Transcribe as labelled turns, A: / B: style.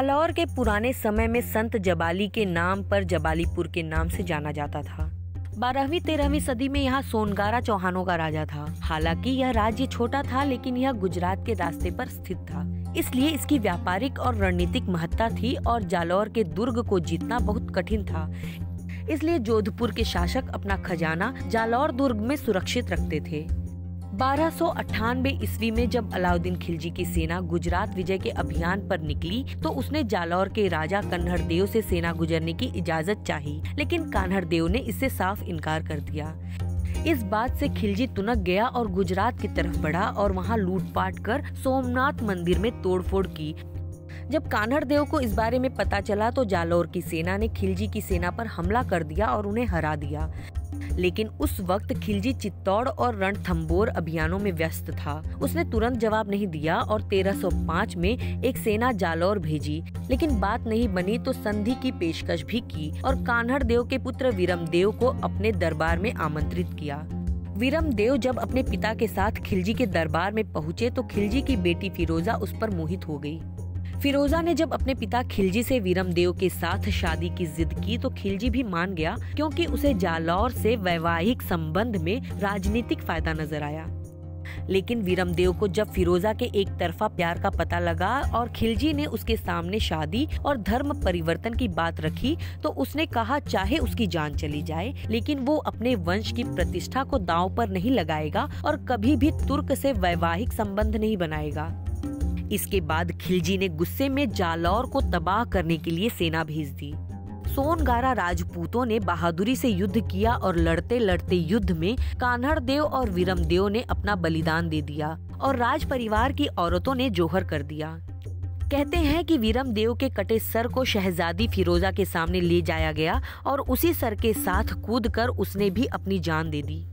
A: जालौर के पुराने समय में संत जबाली के नाम पर जबालीपुर के नाम से जाना जाता था। 12वीं 13वीं सदी में यहाँ सोनगारा चौहानों का राजा था। हालांकि यह राज्य छोटा था, लेकिन यह गुजरात के रास्ते पर स्थित था, इसलिए इसकी व्यापारिक और रणनीतिक महत्ता थी और जालौर के दुर्ग को जीतना बहुत कठिन था। इसलिए जोधपुर के शासक अपना खजाना जालौर दुर्ग में सुरक्षित रखते थे। 1298 ईस्वी में जब अलाउद्दीन खिलजी की सेना गुजरात विजय के अभियान पर निकली तो उसने जालौर के राजा कन्हरदेव से सेना गुजरने की इजाजत चाही, लेकिन कान्हरदेव ने इससे साफ इनकार कर दिया। इस बात से खिलजी तुनक गया और गुजरात की तरफ बढ़ा और वहां लूटपाट कर सोमनाथ मंदिर में तोड़फोड़ की। जब कान्हरदेव को इस बारे में पता चला तो जालौर की सेना ने खिलजी की सेना पर हमला कर दिया और उन्हें हरा दिया। लेकिन उस वक्त खिलजी चित्तौड़ और रणथंबोर अभियानों में व्यस्त था। उसने तुरंत जवाब नहीं दिया और 1305 में एक सेना जालौर भेजी, लेकिन बात नहीं बनी तो संधि की पेशकश भी की और कान्हरदेव के पुत्र वीरमदेव को अपने दरबार में आमंत्रित किया। वीरमदेव जब अपने पिता के साथ खिलजी के दरबार में पहुँचे तो खिलजी की बेटी फिरोजा उस पर मोहित हो गई। फिरोजा ने जब अपने पिता खिलजी से वीरमदेव के साथ शादी की जिद की तो खिलजी भी मान गया, क्योंकि उसे जालौर से वैवाहिक संबंध में राजनीतिक फायदा नजर आया। लेकिन वीरमदेव को जब फिरोजा के एक तरफा प्यार का पता लगा और खिलजी ने उसके सामने शादी और धर्म परिवर्तन की बात रखी तो उसने कहा चाहे उसकी जान चली जाए, लेकिन वो अपने वंश की प्रतिष्ठा को दांव पर नहीं लगाएगा और कभी भी तुर्क से वैवाहिक संबंध नहीं बनाएगा। इसके बाद खिलजी ने गुस्से में जालौर को तबाह करने के लिए सेना भेज दी। सोनगारा राजपूतों ने बहादुरी से युद्ध किया और लड़ते लड़ते युद्ध में कान्हरदेव और वीरमदेव ने अपना बलिदान दे दिया और राज परिवार की औरतों ने जोहर कर दिया। कहते हैं कि वीरमदेव के कटे सर को शहजादी फिरोजा के सामने ले जाया गया और उसी सर के साथ कूदकर उसने भी अपनी जान दे दी।